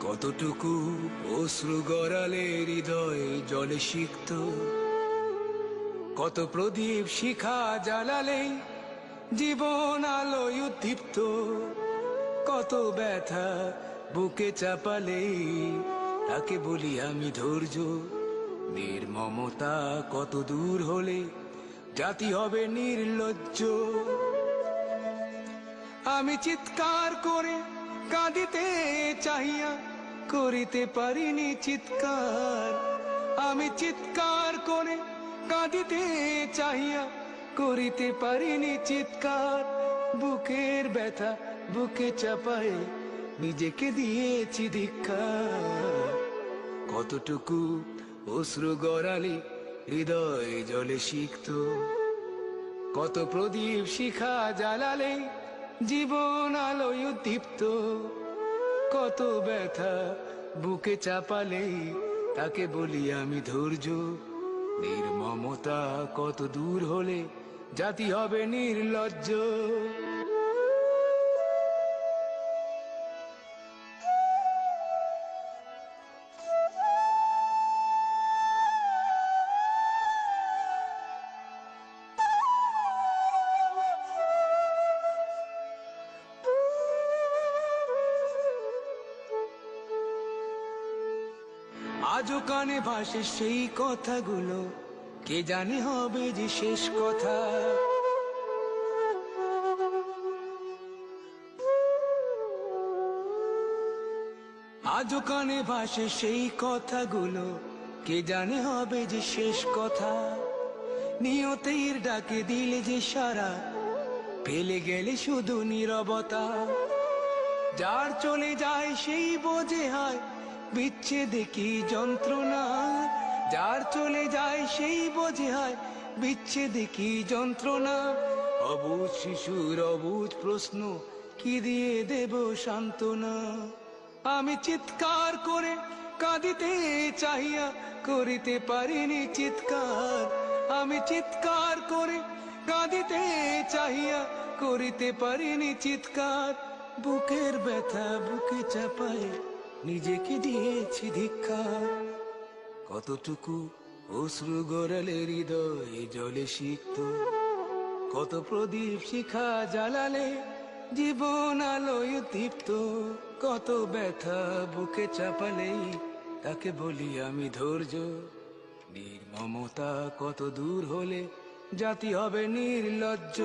কতটুকু অশ্রু গড়ালে হৃদয় জলে সিক্ত, কত প্রদীপ শিখা জ্বালালে জীবন আলোয় উদ্দীপ্ত, কত ব্যথা বুকে চাপালে তাকে বলি আমি ধৈর্য। নির্মমতা কত দূর হলে জাতি হবে নির্লজ্জ। আমি চিৎকার করে কাঁদিতে চাহিয়া করিতে পারিনি চিৎকার। আমি চিৎকার করে কাঁদিতে চাহিয়া করিতে পারিনি চিৎকার। বুকের ব্যথা বুকে চাপায়ে নিজেকে দিয়েছি ধিক্কার। কতটুকু অশ্রু গড়ালে হৃদয় জলে সিক্ত, কত প্রদীপ শিখা জ্বালালে জীবন আলোয় উদ্দীপ্ত, কত ব্যথা বুকে চাপালে তাকে বলি আমি ধৈর্য। নির্মমতা কত দূর হলে জাতি হবে নির্লজ্জ। আজও কানে ভাসে সেই কথাগুলো, কে জানে হবে যে শেষ কথা। আজও কানে ভাসে সেই কথাগুলো, কে জানে হবে যে শেষ কথা। নিয়তের ডাকে দিলে যে সারা, ফেলে গেলে শুধু নীরবতা। যার চলে যায় সেই বোঝে হয় বিচ্ছেদে কি যন্ত্রণা। যার চলে যায় সেই বোঝে হয় বিচ্ছেদে কি যন্ত্রণা। অবুঝ শিশুর অবুঝ প্রশ্ন, কি দিয়ে দেব সান্ত্বনা। আমি চিৎকার করে কাঁদিতে চাহিয়া করিতে পারিনি চিৎকার। আমি চিৎকার করে কাঁদিতে চাহিয়া করিতে পারিনি চিৎকার। বুকের ব্যথা বুকে চাপায় নিজেকে দিয়েছি ধিক্কার। কতটুকু অশ্রু গড়ালে হৃদয় জলে সিক্ত, কত প্রদীপ শিখা জ্বালালে জীবন আলোয় উদ্দীপ্ত, কত ব্যথা বুকে চাপালে তাকে বলি আমি ধৈর্য। নির্মমতা কত দূর হলে জাতি হবে নির্লজ্জ।